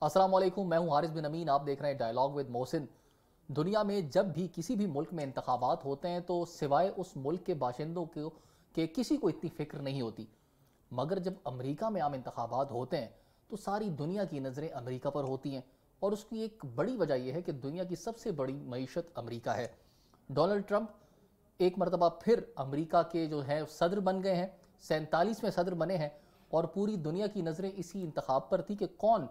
السلام علیکم، میں ہوں حارث بن امین، آپ دیکھ رہے ہیں ڈائلاگ ود محسن۔ دنیا میں جب بھی کسی بھی ملک میں انتخابات ہوتے ہیں تو سوائے اس ملک کے باشندوں کے کسی کو اتنی فکر نہیں ہوتی، مگر جب امریکہ میں عام انتخابات ہوتے ہیں تو ساری دنیا کی نظریں امریکہ پر ہوتی ہیں، اور اس کی ایک بڑی وجہ یہ ہے کہ دنیا کی سب سے بڑی معیشت امریکہ ہے۔ ڈونلڈ ٹرمپ ایک مرتبہ پھر امریکہ کے جو ہے صدر بن گئے ہیں، 47ویں صدر بنے ہیں، اور پوری دنیا کی نظریں اسی انتخاب پر تھی کہ کون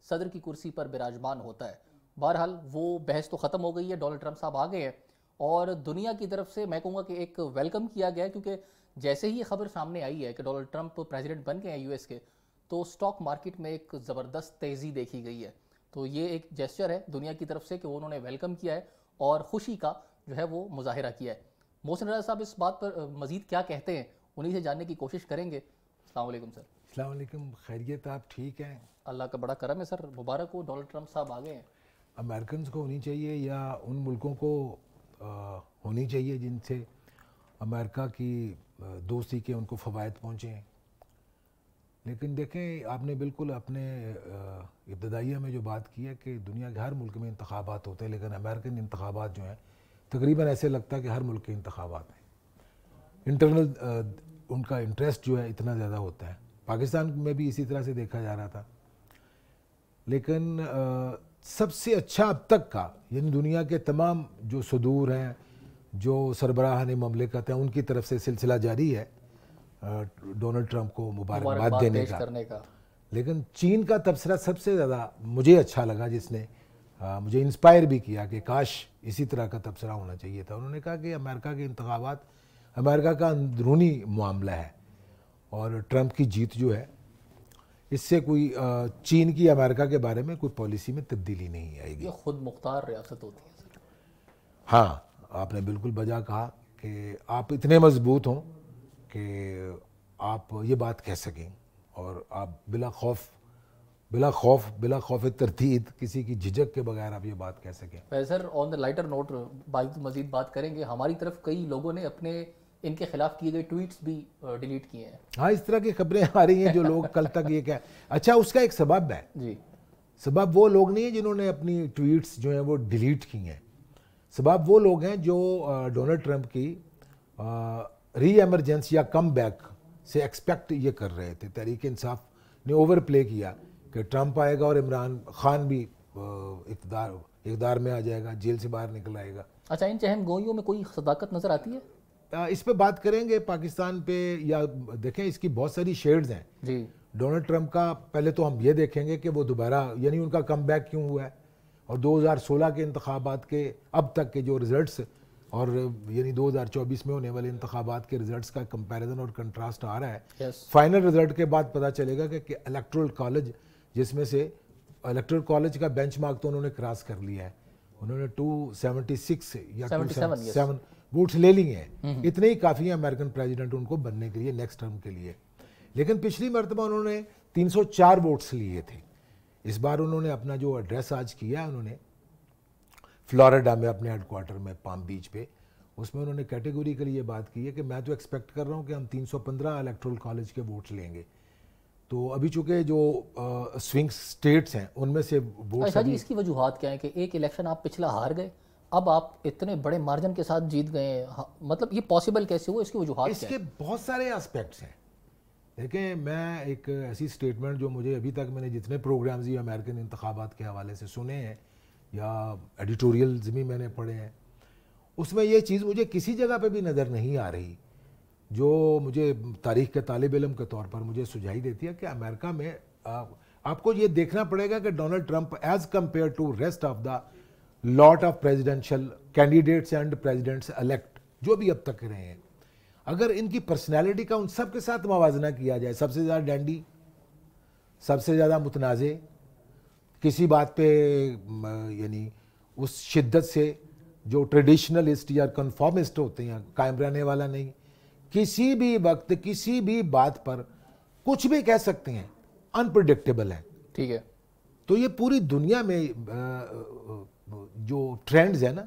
صدر کی کرسی پر براجمان ہوتا ہے۔ بہرحال وہ بحث تو ختم ہو گئی ہے، ڈونلڈ ٹرمپ صاحب آ گئے ہیں، اور دنیا کی طرف سے میں کہوں گا کہ ایک ویلکم کیا گیا ہے، کیونکہ جیسے ہی یہ خبر سامنے آئی ہے کہ ڈونلڈ ٹرمپ پریزیڈنٹ بن گئے ہیں یو ایس کے، تو سٹاک مارکیٹ میں ایک زبردست تیزی دیکھی گئی ہے۔ تو یہ ایک جیسچر ہے دنیا کی طرف سے کہ انہوں نے ویلکم کیا ہے اور خوشی کا جو ہے وہ مظاہرہ کیا ہے۔ محسن رضا صاحب اس بات پر مزید کیا کہتے ہیں، انہی سے جاننے کی کوشش کریں گے۔ السلام علیکم سر۔ السلام علیکم، خیریت؟ آپ ٹھیک ہیں؟ اللہ کا بڑا کرم ہے سر، مبارک ہو، ڈونلڈ ٹرمپ صاحب آ گئے ہیں۔ امریکنز کو ہونی چاہیے یا ان ملکوں کو ہونی چاہیے جن سے امریکہ کی دوستی کے ان کو فوائد پہنچے ہیں، لیکن دیکھیں آپ نے بالکل اپنے ابتدائیہ میں جو بات کی ہے کہ دنیا کے ہر ملک میں انتخابات ہوتے ہیں، لیکن امریکن انتخابات جو ہیں تقریباً ایسے لگتا ہے کہ ہر ملک کے انتخابات ہیں۔ انٹرنل ان کا انٹرسٹ جو ہے اتنا زیادہ ہوتا ہے۔ پاکستان میں بھی اسی طرح سے دیکھا جا رہا تھا، لیکن سب سے اچھا اب تک کا، یعنی دنیا کے تمام جو صدور ہیں، جو سربراہان مملکت ہیں، ان کی طرف سے سلسلہ جاری ہے ڈونلڈ ٹرمپ کو مبارکباد دینے کا۔ لیکن چین کا تبصرہ سب سے زیادہ مجھے اچھا لگا، جس نے مجھے انسپائر بھی کیا کہ کاش اسی طرح کا تبصرہ ہونا چاہیے تھا۔ انہوں نے کہا کہ امریکہ کے انتخابات امریکہ کا اندرونی معاملہ ہے، اور ٹرمپ کی جیت جو ہے اس سے کوئی چین کی امریکہ کے بارے میں کوئی پالیسی میں تبدیلی نہیں آئے گی۔ یہ خود مختار ریاست ہوتی ہے سر۔ ہاں، آپ نے بالکل بجا کہا کہ آپ اتنے مضبوط ہوں کہ آپ یہ بات کہہ سکیں، اور آپ بلا خوف تردید، کسی کی جھجک کے بغیر آپ یہ بات کہہ سکیں۔ سر آن دا لائٹر نوٹ مزید بات کریں گے، ہماری طرف کئی لوگوں نے اپنے ان کے خلاف کیے گئے ٹویٹس بھی ڈیلیٹ کیے ہیں۔ ہاں، اس طرح کی خبریں آ رہی ہیں جو لوگ کل تک یہ کہ اچھا اس کا ایک سبب ہے جی، سبب وہ لوگ نہیں ہیں جنہوں نے اپنی ٹویٹس جو ہیں وہ ڈیلیٹ کی ہیں، سبب وہ لوگ ہیں جو ڈونلڈ ٹرمپ کی ری ایمرجنسی یا کم بیک سے ایکسپیکٹ یہ کر رہے تھے۔ تحریک انصاف نے اوور پلے کیا کہ ٹرمپ آئے گا اور عمران خان بھی اقتدار میں آ جائے گا، جیل سے باہر نکل آئے گا۔ اچھا، ان چہم گوئیوں میں کوئی صداقت نظر آتی ہے؟ اس پہ بات کریں گے پاکستان پہ، یا دیکھیں اس کی بہت ساری شیڈز ہیں جی۔ ڈونلڈ ٹرمپ کا پہلے تو ہم یہ دیکھیں گے کہ وہ دوبارہ، یعنی ان کا کم بیک کیوں ہوا ہے، اور 2016 کے انتخابات کے اب تک کے جو رزلٹس، اور یعنی 2024 میں ہونے والے انتخابات کے رزلٹس کا کمپیریزن اور کنٹراسٹ آ رہا ہے۔ فائنل رزلٹ کے بعد پتہ چلے گا کہ الیکٹورل کالج، جس میں سے الیکٹورل کالج کا بینچ مارک تو انہوں نے کراس کر لیا ہے، انہوں نے 276 یا 277 ووٹس لے لیے ہیں، اتنے ہی کافی ہیں امریکن پریزیڈنٹ ان کو بننے کے لیے نیکسٹ ٹرم کے لیے۔ لیکن پچھلی مرتبہ انہوں نے 304 ووٹس لیے تھے۔ اس بار انہوں نے اپنا جو ایڈریس آج کیا ہے، انہوں نے فلوریڈا میں اپنے ہیڈ کوارٹر میں پام بیچ پہ، اس میں انہوں نے کیٹیگوریکلی یہ بات کی ہے کہ میں تو ایکسپیکٹ کر رہا ہوں کہ ہم 315 الیکٹورل کالج کے ووٹس لیں گے۔ تو ابھی چونکہ جو سوئنگ سٹیٹس ہیں ان میں سے ووٹس، اچھا جی، اس کی وجوہات کیا ہیں کہ ایک الیکشن آپ پچھلا ہار گئے، اب آپ اتنے بڑے مارجن کے ساتھ جیت گئے، مطلب یہ پاسبل کیسے ہوا؟ اس کی وجوہات اس کیا کے بہت سارے اسپیکٹس ہیں۔ دیکھیں، میں ایک ایسی سٹیٹمنٹ جو مجھے ابھی تک میں نے جتنے پروگرامز یہ امریکن انتخابات کے حوالے سے سنے ہیں یا ایڈیٹوریلز بھی میں نے پڑھے ہیں، اس میں یہ چیز مجھے کسی جگہ پہ بھی نظر نہیں آ رہی جو مجھے تاریخ کے طالب علم کے طور پر مجھے سجھائی دیتی ہے کہ امریکہ میں آپ کو یہ دیکھنا پڑے گا کہ Donald Trump as compare to rest of the lot of presidential candidates and presidents elect جو بھی اب تک رہے ہیں، اگر ان کی پرسنالٹی کا ان سب کے ساتھ موازنہ کیا جائے، سب سے زیادہ ڈینڈی، سب سے زیادہ متنازع، کسی بات پہ یعنی اس شدت سے جو ٹریڈیشنلسٹ یا کنفارمسٹ ہوتے ہیں قائم رہنے والا نہیں، کسی بھی وقت کسی بھی بات پر کچھ بھی کہہ سکتے ہیں، انپریڈکٹیبل ہے۔ ٹھیک ہے، تو یہ پوری دنیا میں جو ٹرینڈز ہیں نا،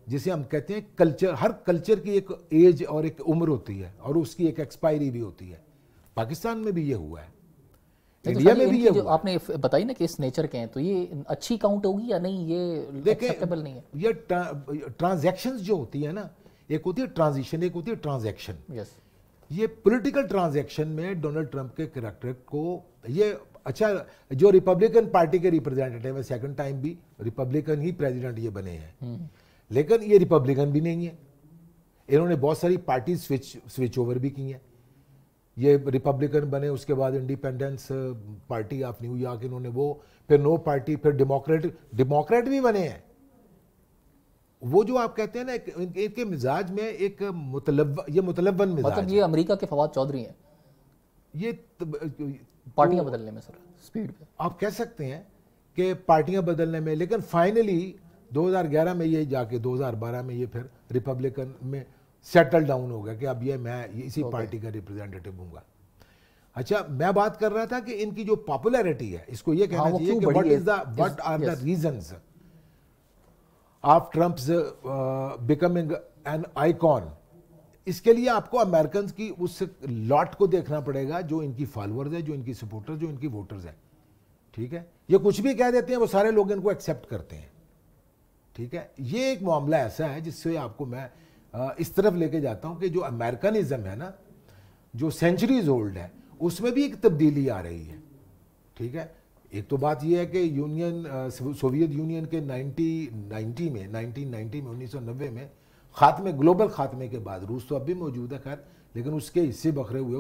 جسے ہم کہتے ہیں کلچر، ہر کلچر کی ایک ایج اور ایک عمر ہوتی ہے، اور اس کی ایک ایکسپائری بھی ہوتی ہے۔ پاکستان میں بھی یہ ہوا ہے۔ انڈیا میں بھی یہ جو آپ نے بتائی نا کہ اس نیچر کے ہیں، تو یہ اچھی کاؤنٹ ہوگی یا نہیں؟ یہ ایکسیپٹیبل نہیں ہے. یہ ٹرانزیکشنز جو ہوتی ہیں نا، ایک ہوتی ہے ٹرانزیشن، ایک ہوتی ہے ٹرانزیکشن. یس. یہ پولیٹیکل ٹرانزیکشن میں ڈونلڈ ٹرمپ کے کریکٹر کو یہ اچھا، جو ریپبلکن پارٹی کے ریپرزینٹیٹیو ہے، سیکنڈ ٹائم بھی ریپبلکن ہی پریزیڈنٹ یہ بنے ہیں، لیکن یہ ریپبلکن بھی نہیں ہے. انہوں نے بہت ساری پارٹی سوئچ اوور بھی کی ہیں. یہ ریپبلکن بنے، اس کے بعد independence party of new York انہوں نے وہ، پھر نو پارٹی، پھر ڈیموکریٹ بھی بنے ہیں. وہ جو آپ کہتے ہیں نا، ان کے مزاج میں ایک یہ متلون مزاج، مطلب یہ امریکہ کے فواد چودھری ہیں یہ پارٹیاں بدلنے میں سر سپیڈ پہ. آپ کہہ سکتے ہیں کہ پارٹیاں بدلنے میں، لیکن فائنلی 2011 میں یہ جا کے 2012 میں یہ پھر ریپبلکن میں سیٹل ڈاؤن ہو گیا کہ اب یہ میں اسی پارٹی کا ریپرزینٹیٹیو ہوں گا. اچھا، میں بات کر رہا تھا کہ ان کی جو پاپولیرٹی ہے، اس کو یہ کہنا چاہیے کہ what are the reasons of Trump's becoming an icon. اس کے لیے آپ کو امریکنز کی اس لاٹ کو دیکھنا پڑے گا جو ان کی فالورز ہیں، جو ان کی سپورٹر، جو ان کی ووٹرز ہیں. ٹھیک ہے، یہ کچھ بھی کہہ دیتے ہیں، وہ سارے لوگ ان کو ایکسیپٹ کرتے ہیں. ٹھیک ہے، یہ ایک معاملہ ایسا ہے جس سے آپ کو میں اس طرف لے کے جاتا ہوں کہ جو امریکنزم ہے نا، جو سینچریز اولڈ ہے، اس میں بھی ایک تبدیلی آ رہی ہے. ٹھیک ہے، ایک تو بات یہ ہے کہ سوویت یونین کے 1990 میں 1990 میں خاتمے، گلوبل خاتمے کے بعد، روس تو اب بھی موجود ہے خیر، لیکن اس کے حصے بکھرے ہوئے،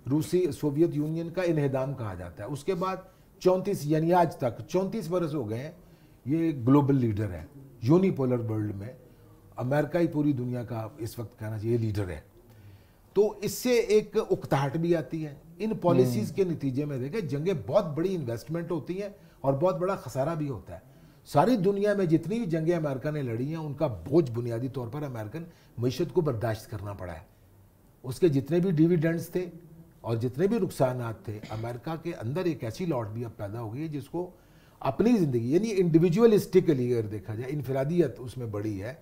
اسے سوویت یونین کا انہدام کہا جاتا ہے. اس کے بعد 34 یعنی آج تک 34 برس ہو گئے ہیں، یہ گلوبل لیڈر ہے. یونی پولر ورلڈ میں امریکہ ہی پوری دنیا کا اس وقت کہنا چاہیے لیڈر ہے. تو اس سے ایک اکتاہٹ بھی آتی ہے. ان پالیسیز کے نتیجے میں دیکھیں، جنگیں بہت بڑی انویسٹمنٹ ہوتی ہیں اور بہت بڑا خسارہ بھی ہوتا ہے. ساری دنیا میں جتنی بھی جنگیں امریکہ نے لڑی ہیں، ان کا بوجھ بنیادی طور پر امریکن معیشت کو برداشت کرنا پڑا ہے. اس کے جتنے بھی ڈیویڈنڈز تھے اور جتنے بھی نقصانات تھے، امریکہ کے اندر ایک ایسی لاٹ بھی اب پیدا ہو گئی ہے جس کو اپنی زندگی، یعنی انڈیویجولسٹکلی اگر دیکھا جائے، انفرادیت اس میں بڑی ہے.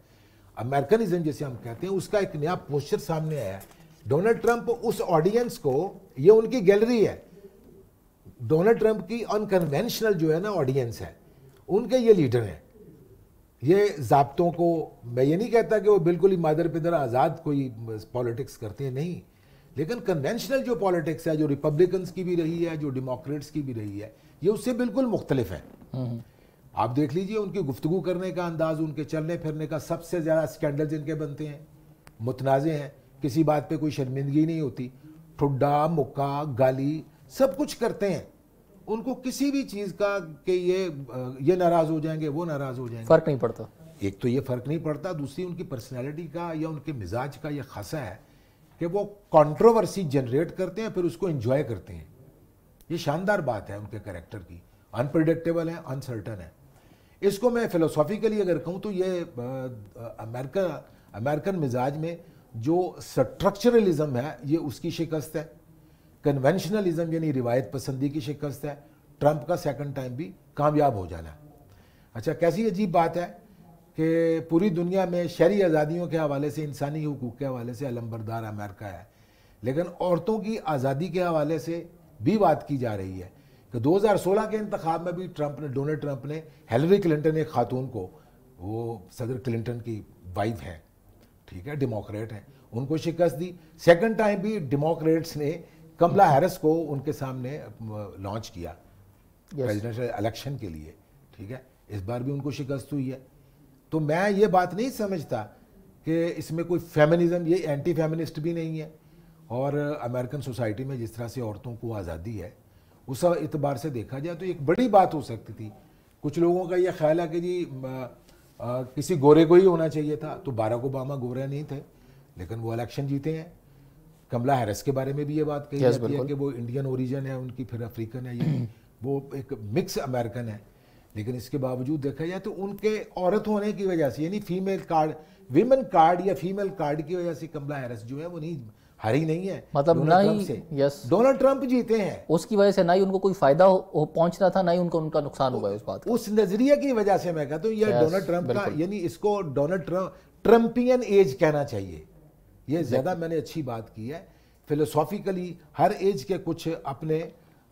امریکنزم جیسے ہم کہتے ہیں، اس کا ایک نیا پوسچر سامنے آیا ہے. ڈونلڈ ٹرمپ اس آڈینس کو، یہ ان کی گیلری ہے، ڈونلڈ ٹرمپ کی انکنونشنل جو ہے نا آڈینس ہے، ان کے یہ لیڈر ہیں. یہ ضابطوں کو، میں یہ نہیں کہتا کہ وہ بالکل ہی مادر پدر آزاد کوئی پالیٹکس کرتے ہیں، نہیں، لیکن کنونشنل جو پالیٹکس ہے، جو ریپبلکنز کی بھی رہی ہے، جو ڈیموکریٹس کی بھی رہی ہے، یہ اس سے بالکل مختلف ہے. آپ دیکھ لیجئے ان کی گفتگو کرنے کا انداز، ان کے چلنے پھرنے کا، سب سے زیادہ سکینڈلز ان کے بنتے ہیں، متنازع ہیں، کسی بات پہ کوئی شرمندگی نہیں ہوتی، ٹھڈا مکہ گالی سب کچھ کرتے ہیں. ان کو کسی بھی چیز کا کہ یہ ناراض ہو جائیں گے، وہ ناراض ہو جائیں گے، فرق نہیں پڑتا. ایک تو یہ فرق نہیں پڑتا، دوسری ان کی پرسنالٹی کا یا ان کے مزاج کا یہ خاصہ ہے کہ وہ کنٹروورسی جنریٹ کرتے ہیں، پھر اس کو انجوائے کرتے ہیں. یہ شاندار بات ہے ان کے کریکٹر کی. انپریڈکٹیبل ہے، انسرٹن ہے. اس کو میں فلسافیکلی اگر کہوں تو یہ امریکن مزاج میں جو سٹرکچرلزم ہے، یہ اس کی شکست ہے. کنونشنلزم یعنی روایت پسندی کی شکست ہے. ٹرمپ کا سیکنڈ ٹائم بھی کامیاب ہو جانا ہے. اچھا، کیسی عجیب بات ہے کہ پوری دنیا میں شہری آزادیوں کے حوالے سے، انسانی حقوق کے حوالے سے علمبردار امریکہ ہے، لیکن عورتوں کی آزادی کے حوالے سے بھی بات کی جا رہی ہے کہ 2016 کے انتخاب میں بھی ڈونلڈ ٹرمپ نے ہیلری کلنٹن، ایک خاتون کو، وہ صدر کلنٹن کی وائف ہے، ٹھیک ہے، ڈیموکریٹ ہیں، ان کو شکست دی. سیکنڈ ٹائم بھی ڈیموکریٹس نے کملا ہیرس کو ان کے سامنے لانچ کیا پریزیڈنشل الیکشن کے لیے. ٹھیک ہے، اس بار بھی ان کو شکست ہوئی ہے. تو میں یہ بات نہیں سمجھتا کہ اس میں کوئی فیمنزم، یہ اینٹی فیمنسٹ بھی نہیں ہے. اور امریکن سوسائٹی میں جس طرح سے عورتوں کو آزادی ہے، اس اعتبار سے دیکھا جائے تو ایک بڑی بات ہو سکتی تھی. کچھ لوگوں کا یہ خیال ہے کہ جی کسی گورے کو ہی ہونا چاہیے تھا، تو باراک اوباما گورے نہیں تھے لیکن وہ الیکشن جیتے ہیں. کملا ہیرس کے بارے میں بھی یہ بات کہی جاتی ہے کہ وہ انڈین اوریجن ہے ان کی، پھر افریقن ہے، یہ وہ ایک مکس امریکن ہے. لیکن اس کے باوجود دیکھا جائے تو ان کے عورت ہونے کی وجہ سے، یعنی فیمیل کارڈ، ویمن کارڈ یا فیمیل کارڈ کی وجہ سے کملا ہیرس جو ہے وہ نہیں ہاری نہیں ہے. مطلب نہ ہی ڈونلڈ ٹرمپ جیتے ہیں، اس کی وجہ سے نہ ہی ان کو کوئی فائدہ پہنچنا تھا، نہ ہی ان کا نقصان ہوا ہے. اس بات اس نظریے کی وجہ سے میں کہتا ہوں یہ ڈونلڈ ٹرمپ کا، یعنی اس کو ڈونلڈ ٹرمپین ایج کہنا چاہیے. یہ زیادہ میں نے اچھی بات کی ہے. فلسافیکلی ہر ایج کے کچھ اپنے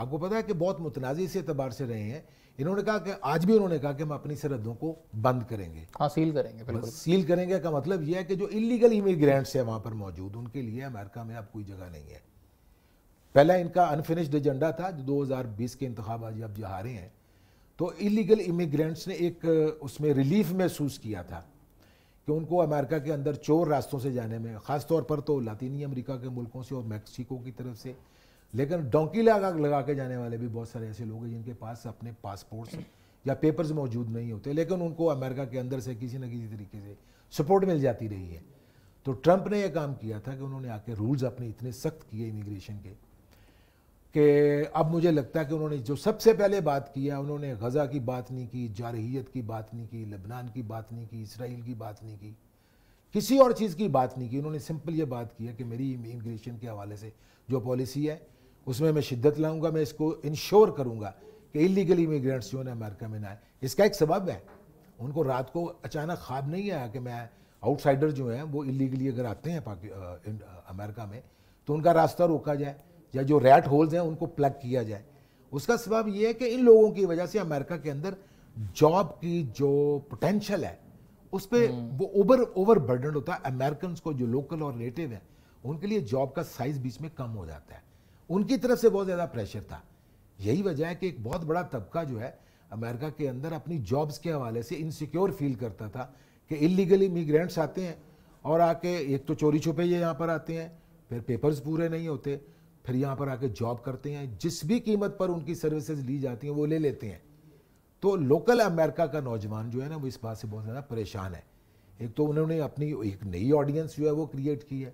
آپ کو پتا ہے کہ بہت متنازع اس اعتبار سے رہے ہیں. انہوں نے کہا کہ آج بھی انہوں نے کہا کہ ہم اپنی سرحدوں کو بند کریں گے. ہاں سیل کریں گے بالکل. سیل کریں گے کا مطلب یہ ہے کہ جو انلیگل امیگرینٹس ہیں وہاں پر موجود, ان کے لیے امریکہ میں اب کوئی جگہ نہیں ہے. پہلا ان کا انفینشڈ ایجنڈا تھا جو 2020 کے انتخابات جب جو ہارے ہیں تو انلیگل امیگرینٹس نے ایک اس میں ریلیف محسوس کیا تھا کہ ان کو امریکہ کے اندر چور راستوں سے جانے میں, خاص طور پر تو لاطینی امریکہ کے ملکوں سے اور میکسیکو کی طرف سے, لیکن ڈونکی لگا کے جانے والے بھی بہت سارے ایسے لوگ ہیں جن کے پاس اپنے پاسپورٹس یا پیپرز موجود نہیں ہوتے, لیکن ان کو امریکہ کے اندر سے کسی نہ کسی طریقے سے سپورٹ مل جاتی رہی ہے. تو ٹرمپ نے یہ کام کیا تھا کہ انہوں نے آ کے رولز اپنے اتنے سخت کیے امیگریشن کے کہ اب مجھے لگتا ہے کہ انہوں نے جو سب سے پہلے بات کیا, انہوں نے غزہ کی بات نہیں کی, جارحیت کی بات نہیں کی, لبنان کی بات نہیں کی, اسرائیل کی بات نہیں کی, کسی اور چیز کی بات نہیں کی. انہوں نے سمپل یہ بات کیا کہ میری امیگریشن کے حوالے سے جو پالیسی ہے اس میں شدت لاؤں گا, میں اس کو انشور کروں گا کہ انلیگل امیگرینٹس جو ہے امریکہ میں نہ آئے. اس کا ایک سبب ہے, ان کو رات کو اچانک خواب نہیں آیا کہ میں آؤٹ سائڈر جو ہیں وہ انلیگلی اگر آتے ہیں امریکہ میں تو ان کا راستہ روکا جائے یا جو ریٹ ہولز ہیں ان کو پلگ کیا جائے. اس کا سبب یہ ہے کہ ان لوگوں کی وجہ سے امریکہ کے اندر جاب کی جو پوٹینشل ہے اس پہ وہ اوور برڈنڈ ہوتا ہے. امریکنز کو جو لوکل اور نیٹو ہیں ان کے لیے جاب کا سائز بیچ میں کم ہو جاتا ہے. ان کی طرف سے بہت زیادہ پریشر تھا. یہی وجہ ہے کہ ایک بہت بڑا طبقہ جو ہے امریکہ کے اندر اپنی جابز کے حوالے سے انسیکیور فیل کرتا تھا کہ انلیگل امیگرینٹس آتے ہیں اور آ کے ایک تو چوری چھپے یہ یہاں پر آتے ہیں, پھر پیپرز پورے نہیں ہوتے, پھر یہاں پر آ کے جاب کرتے ہیں, جس بھی قیمت پر ان کی سروسز لی جاتی ہیں وہ لے لیتے ہیں. تو لوکل امریکہ کا نوجوان جو ہے نا وہ اس بات سے بہت زیادہ پریشان ہے. ایک تو انہوں نے اپنی ایک نئی آڈینس جو ہے وہ کریٹ کی ہے.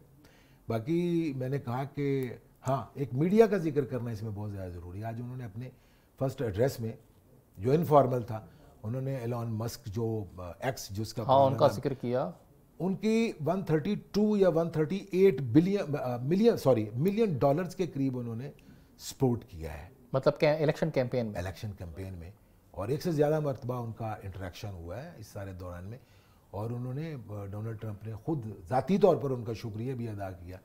باقی میں نے کہا کہ ہاں ایک میڈیا کا ذکر کرنا اس میں بہت زیادہ ضروری ہے. آج انہوں نے اپنے فرسٹ ایڈریس میں جو انفارمل تھا انہوں نے ایلون مسک جو ایکس جس کا ہاں ان کا ذکر کیا, ان کی 132 یا 138 ملین ڈالرز کے قریب انہوں نے سپورٹ کیا ہے, مطلب الیکشن کیمپین میں, اور ایک سے زیادہ مرتبہ ان کا انٹریکشن ہوا ہے اس سارے دوران میں. اور انہوں نے ڈونلڈ ٹرمپ نے خود ذاتی طور پر ان کا شکریہ بھی ادا کیا.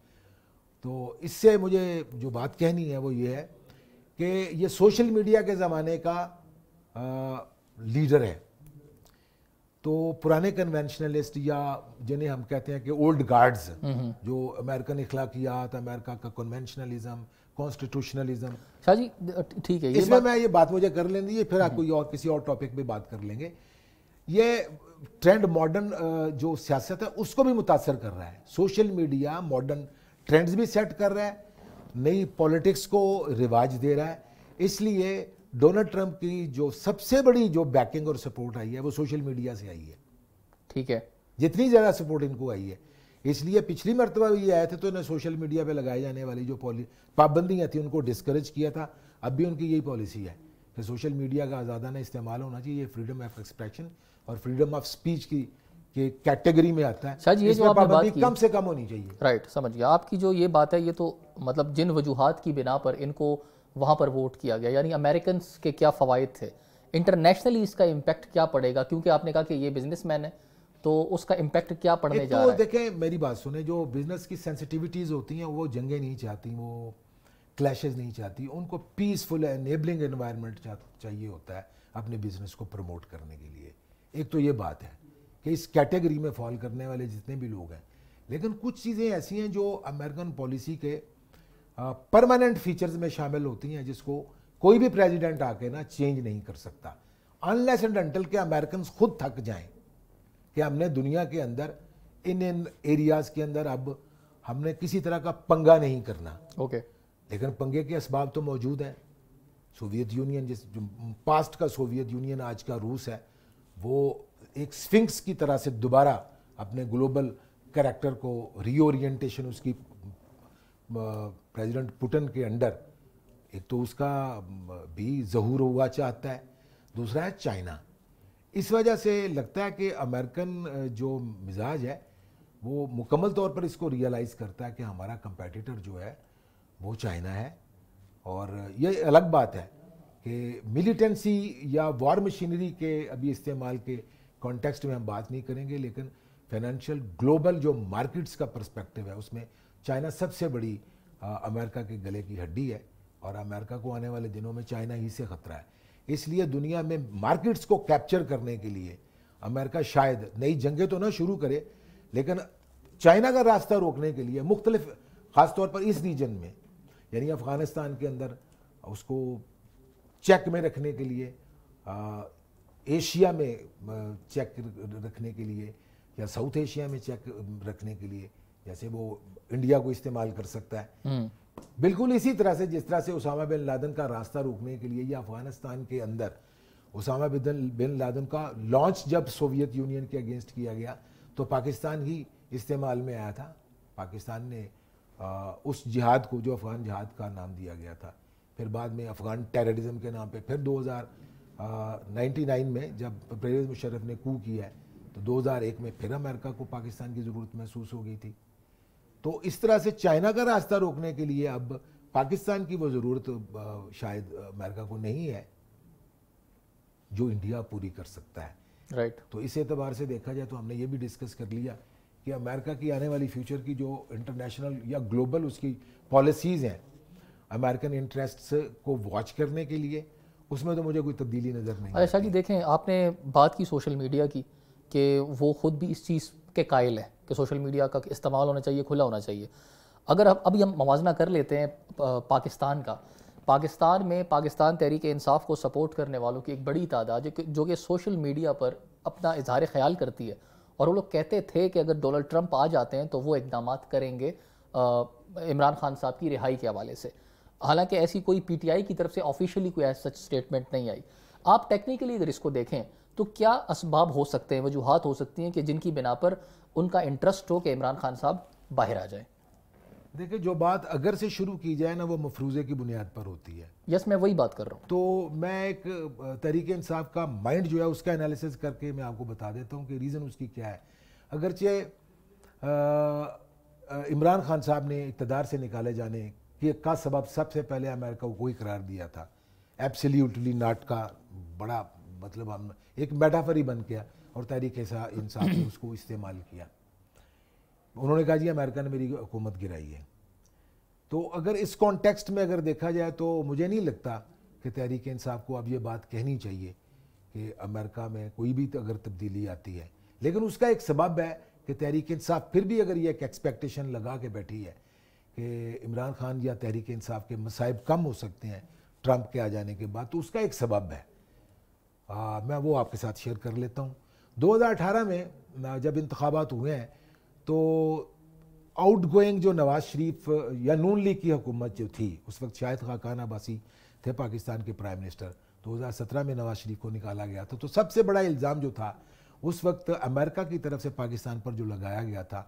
تو اس سے مجھے جو بات کہنی ہے وہ یہ ہے کہ یہ سوشل میڈیا کے زمانے کا لیڈر ہے. تو پرانے کنونشنلسٹ یا جنہیں ہم کہتے ہیں کہ اولڈ گارڈز جو امریکن اخلاقیات, امریکہ کا کنونشنلزم, کانسٹیٹیوشنلزم, شاہ جی ٹھیک ہے اس میں یہ بات مجھے کر لیں دیجیے, پھر آپ کوئی اور کسی اور ٹاپک پہ بات کر لیں گے. یہ ٹرینڈ ماڈرن جو سیاست ہے اس کو بھی متاثر کر رہا ہے. سوشل میڈیا ماڈرن ٹرینڈز بھی سیٹ کر رہا ہے, نئی پولیٹکس کو رواج دے رہا ہے. اس لیے ڈونلڈ ٹرمپ کی جو سب سے بڑی جو بیکنگ اور سپورٹ آئی ہے وہ سوشل میڈیا سے آئی ہے. ٹھیک ہے, جتنی زیادہ سپورٹ ان کو آئی ہے. اس لیے پچھلی مرتبہ بھی یہ آئے تھے تو انہیں سوشل میڈیا پہ لگائی جانے والی جو پابندیاں تھیں ان کو ڈسکریج کیا تھا. اب بھی ان کی یہی پالیسی ہے کہ سوشل میڈیا کا آزادانہ استعمال ہونا چاہیے. یہ فریڈم آف ایکسپریشن اور فریڈم آف اسپیچ کی کیٹیگری میں آتا ہے. شاہ جی یہ جو آپ نے بات کی کم سے کم ہونی چاہیے. رائٹ, سمجھ گیا آپ کی جو یہ بات ہے. یہ تو مطلب جن وجوہات کی بنا پر ان کو وہاں پر ووٹ کیا گیا, یعنی امریکنز کے کیا فوائد تھے, انٹرنیشنلی اس کا امپیکٹ کیا پڑے گا, کیونکہ آپ نے کہا کہ یہ بزنس مین ہے تو اس کا امپیکٹ کیا پڑنے جا رہا ہے. دیکھیں میری بات سنیں, جو بزنس کی سینسٹیوٹیز ہوتی ہیں وہ جنگیں نہیں چاہتی, وہ کلیشز نہیں چاہتی. ان کو پیسفل انیبلنگ انوائرمنٹ چاہیے ہوتا ہے اپنے بزنس کو پروموٹ کرنے کے لیے. ایک تو یہ بات ہے کہ اس کیٹیگری میں فال کرنے والے جتنے بھی لوگ ہیں, لیکن کچھ چیزیں ایسی ہیں جو امریکن پالیسی کے پرماننٹ فیچرز میں شامل ہوتی ہیں جس کو کوئی بھی پریزیڈنٹ آ کے نا چینج نہیں کر سکتا, انلیس اینڈ انٹل کہ امریکنز خود تھک جائیں کہ ہم نے دنیا کے اندر ان ایریاز کے اندر اب ہم نے کسی طرح کا پنگا نہیں کرنا. لیکن پنگے کے اسباب تو موجود ہیں. سوویت یونین جس پاسٹ کا سوویت یونین آج کا روس ہے, وہ ایک سفنکس کی طرح سے دوبارہ اپنے گلوبل کریکٹر کو ری اورینٹیشن اس کی پریزیڈنٹ پوٹن کے انڈر, ایک تو اس کا بھی ظہور ہوا چاہتا ہے, دوسرا ہے چائنا. اس وجہ سے لگتا ہے کہ امریکن جو مزاج ہے وہ مکمل طور پر اس کو ریئلائز کرتا ہے کہ ہمارا کمپیٹیٹر جو ہے وہ چائنا ہے. اور یہ الگ بات ہے کہ ملیٹنسی یا وار مشینری کے ابھی استعمال کے کانٹیکسٹ میں ہم بات نہیں کریں گے, لیکن فائنینشیل گلوبل جو مارکیٹس کا پرسپیکٹو ہے اس میں چائنا سب سے بڑی امریکہ کے گلے کی ہڈی ہے. اور امریکہ کو آنے والے دنوں میں چائنا ہی سے خطرہ ہے. اس لیے دنیا میں مارکیٹس کو کیپچر کرنے کے لیے امریکہ شاید نئی جنگیں تو نہ شروع کرے, لیکن چائنا کا راستہ روکنے کے لیے مختلف, خاص طور پر اس ریجن میں, یعنی افغانستان کے اندر اس کو چیک میں رکھنے کے لیے, ایشیا میں چیک رکھنے کے لیے, یا ساؤتھ ایشیا میں چیک رکھنے کے لیے, جیسے وہ انڈیا کو استعمال کر سکتا ہے, بالکل اسی طرح سے جس طرح سے اسامہ بن لادن کا راستہ روکنے کے لیے, یا افغانستان کے اندر اسامہ بن لادن کا لانچ جب سوویت یونین کے اگینسٹ کیا گیا تو پاکستان ہی استعمال میں آیا تھا. پاکستان نے اس جہاد کو, جو افغان جہاد کا نام دیا گیا تھا, پھر بعد میں افغان ٹیررزم کے نام پہ, پھر 2099 میں جب پرویز مشرف نے کو کیا ہے تو 2001 میں پھر امریکہ کو پاکستان کی ضرورت محسوس ہو گئی تھی. تو اس طرح سے چائنا کا راستہ روکنے کے لیے اب پاکستان کی وہ ضرورت شاید امریکہ کو نہیں ہے جو انڈیا پوری کر سکتا ہے. رائٹ. تو اس اعتبار سے دیکھا جائے تو ہم نے یہ بھی ڈسکس کر لیا کہ امریکہ کی آنے والی فیوچر کی جو انٹرنیشنل یا گلوبل اس کی پالیسیز ہیں امریکن انٹرسٹس کو واچ کرنے کے لیے, اس میں تو مجھے کوئی تبدیلی نظر نہیں. اچھا جی, دیکھیں آپ نے بات کی سوشل میڈیا کی کہ وہ خود بھی اس چیز کے قائل ہے کہ سوشل میڈیا کا استعمال ہونا چاہیے, کھلا ہونا چاہیے. اگر ابھی ہم موازنہ کر لیتے ہیں پاکستان کا, پاکستان میں پاکستان تحریک انصاف کو سپورٹ کرنے والوں کی ایک بڑی تعداد جو کہ سوشل میڈیا پر اپنا اظہار خیال کرتی ہے, اور وہ لوگ کہتے تھے کہ اگر ڈونلڈ ٹرمپ آ جاتے ہیں تو وہ اقدامات کریں گے عمران خان صاحب کی رہائی کے حوالے سے. حالانکہ ایسی کوئی پی ٹی آئی کی طرف سے آفیشیلی کوئی ایسا سچ اسٹیٹمنٹ نہیں آئی. آپ ٹیکنیکلی اگر اس کو دیکھیں تو کیا اسباب ہو سکتے ہیں, وجوہات ہو سکتی ہیں کہ جن کی بنا پر ان کا انٹرسٹ ہو کہ عمران خان صاحب باہر آ جائیں؟ دیکھیں, جو بات اگر سے شروع کی جائے نا وہ مفروضے کی بنیاد پر ہوتی ہے. یس, میں وہی بات کر رہا ہوں. تو میں ایک تحریک انصاف کا مائنڈ جو ہے اس کا انالیسس کر کے میں آپ کو بتا دیتا ہوں کہ ریزن اس کی کیا ہے. اگرچہ عمران خان صاحب نے اقتدار سے نکالے جانے کا سبب سب سے پہلے امریکہ کو کوئی قرار دیا تھا, ایبسلیوٹلی ناٹ کا بڑا مطلب ہم ایک میٹافری بن گیا, اور تحریک انصاف نے اس کو استعمال کیا. انہوں نے کہا جی امریکہ نے میری حکومت گرائی ہے. تو اگر اس کانٹیکسٹ میں اگر دیکھا جائے تو مجھے نہیں لگتا کہ تحریک انصاف کو اب یہ بات کہنی چاہیے کہ امریکہ میں کوئی بھی اگر تبدیلی آتی ہے. لیکن اس کا ایک سبب ہے کہ تحریک انصاف پھر بھی اگر یہ ایک ایکسپیکٹیشن لگا کے بیٹھی ہے کہ عمران خان یا تحریک انصاف کے مصائب کم ہو سکتے ہیں ٹرمپ کے آ جانے کے بعد, تو اس کا ایک سبب ہے. میں وہ آپ کے ساتھ شیئر کر لیتا ہوں. 2018 میں جب انتخابات ہوئے ہیں تو آؤٹ گوئنگ جو نواز شریف یا نون لیگ کی حکومت جو تھی, اس وقت شاہد خاقان عباسی تھے پاکستان کے پرائم منسٹر, 2017 میں نواز شریف کو نکالا گیا تھا. تو سب سے بڑا الزام جو تھا اس وقت امریکہ کی طرف سے پاکستان پر جو لگایا گیا تھا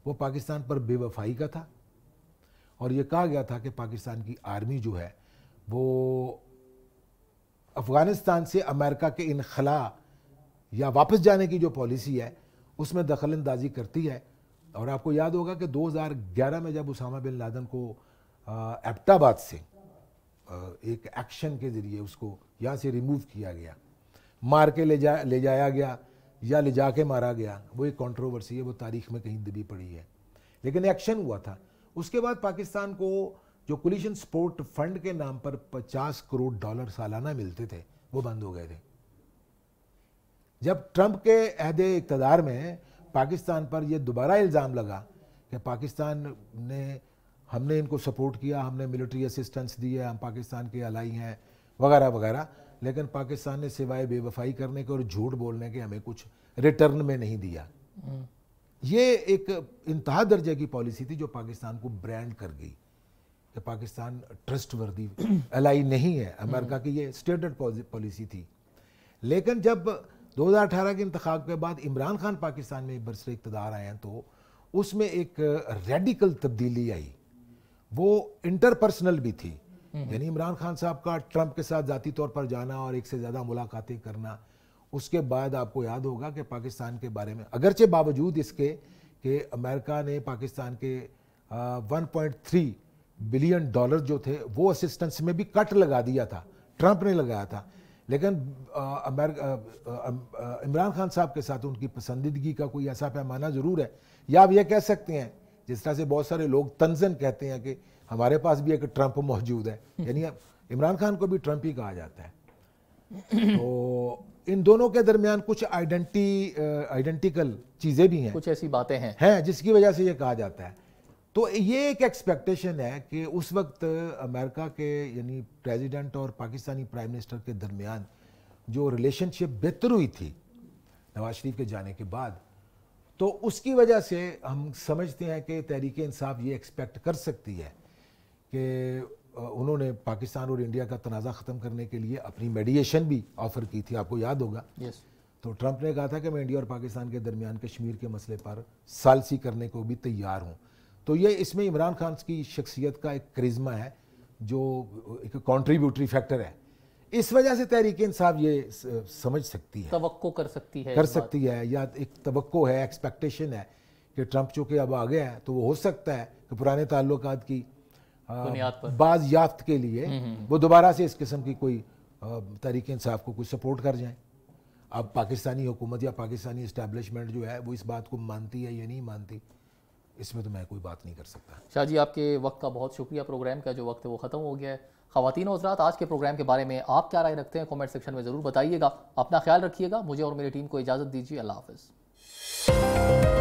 وہ پاکستان پر بے وفائی کا تھا, اور یہ کہا گیا تھا کہ پاکستان کی آرمی جو ہے وہ افغانستان سے امریکہ کے انخلاء یا واپس جانے کی جو پالیسی ہے اس میں دخل اندازی کرتی ہے. اور آپ کو یاد ہوگا کہ 2011 میں جب اسامہ بن لادن کو ایبٹ آباد سے ایک ایکشن کے ذریعے اس کو یہاں سے ریموو کیا گیا, مار کے لے جایا گیا یا لے جا کے مارا گیا, وہ ایک کنٹروورسی ہے, وہ تاریخ میں کہیں دبی پڑی ہے, لیکن ایکشن ہوا تھا. اس کے بعد پاکستان کو جو کولیشن سپورٹ فنڈ کے نام پر $50 کروڑ سالانہ ملتے تھے وہ بند ہو گئے تھے. جب ٹرمپ کے عہد اقتدار میں پاکستان پر یہ دوبارہ الزام لگا کہ پاکستان نے, ہم نے ان کو سپورٹ کیا, ہم نے ملٹری اسسٹنس دی ہے, ہم پاکستان کے الائی ہیں وغیرہ وغیرہ, لیکن پاکستان نے سوائے بے وفائی کرنے کے اور جھوٹ بولنے کے ہمیں کچھ ریٹرن میں نہیں دیا. یہ ایک انتہا درجے کی پالیسی تھی جو پاکستان کو برانڈ کر گئی کہ پاکستان ٹرسٹ وردی الائی نہیں ہے امریکہ کی, یہ اسٹیٹڈ پالیسی تھی. لیکن جب 2018 کے انتخاب کے بعد عمران خان پاکستان میں برسر اقتدار آئے ہیں تو اس میں ایک ریڈیکل تبدیلی آئی, وہ انٹر پرسنل بھی تھی. یعنی عمران خان صاحب کا ٹرمپ کے ساتھ ذاتی طور پر جانا اور ایک سے زیادہ ملاقاتیں کرنا, اس کے بعد آپ کو یاد ہوگا کہ پاکستان کے بارے میں اگرچہ باوجود اس کے کہ امریکہ نے پاکستان کے $1.3 بلین جو تھے وہ اسسٹنس میں بھی کٹ لگا دیا تھا, ٹرمپ نے لگایا تھا, لیکن عمران خان صاحب کے ساتھ ان کی پسندیدگی کا کوئی ایسا پیمانہ ضرور ہے. یا آپ یہ کہہ سکتے ہیں جس طرح سے بہت سارے لوگ تنزن کہتے ہیں کہ ہمارے پاس بھی ایک ٹرمپ موجود ہے، یعنی عمران خان کو بھی ٹرمپ ہی کہا جاتا ہے. تو ان دونوں کے درمیان کچھ آئیڈینٹیکل چیزیں بھی ہیں، کچھ ایسی باتیں ہیں جس کی وجہ سے یہ کہا جاتا ہے. تو یہ ایک ایکسپیکٹیشن ہے کہ اس وقت امریکہ کے یعنی پریزیڈنٹ اور پاکستانی پرائم منسٹر کے درمیان جو ریلیشن شپ بہتر ہوئی تھی نواز شریف کے جانے کے بعد، تو اس کی وجہ سے ہم سمجھتے ہیں کہ تحریک انصاف یہ ایکسپیکٹ کر سکتی ہے کہ انہوں نے پاکستان اور انڈیا کا تنازع ختم کرنے کے لیے اپنی میڈیشن بھی آفر کی تھی، آپ کو یاد ہوگا. تو ٹرمپ نے کہا تھا کہ میں انڈیا اور پاکستان کے درمیان کشمیر کے مسئلے پر ثالثی کرنے کو بھی تیار ہوں. تو یہ اس میں عمران خان کی شخصیت کا ایک کرزمہ ہے جو ایک کنٹریبیوٹری فیکٹر ہے. اس وجہ سے تحریک انصاف یہ سمجھ سکتی ہے، توقع کر سکتی ہے یا ایک توقع ہے، ایکسپیکٹیشن ہے کہ ٹرمپ چونکہ اب آ گیا ہے تو وہ ہو سکتا ہے کہ پرانے تعلقات کی بعض یافت کے لیے وہ دوبارہ سے اس قسم کی کوئی تحریک انصاف کو کوئی سپورٹ کر جائیں. اب پاکستانی حکومت یا پاکستانی اسٹیبلشمنٹ جو ہے وہ اس بات کو مانتی ہے یا نہیں مانتی، اس میں تو میں کوئی بات نہیں کر سکتا. شاہ جی آپ کے وقت کا بہت شکریہ. پروگرام کا جو وقت ہے وہ ختم ہو گیا ہے. خواتین و حضرات، آج کے پروگرام کے بارے میں آپ کیا رائے رکھتے ہیں کامنٹ سیکشن میں ضرور بتائیے گا. اپنا خیال رکھیے گا. مجھے اور میری ٹیم کو اجازت دیجیے. اللہ حافظ.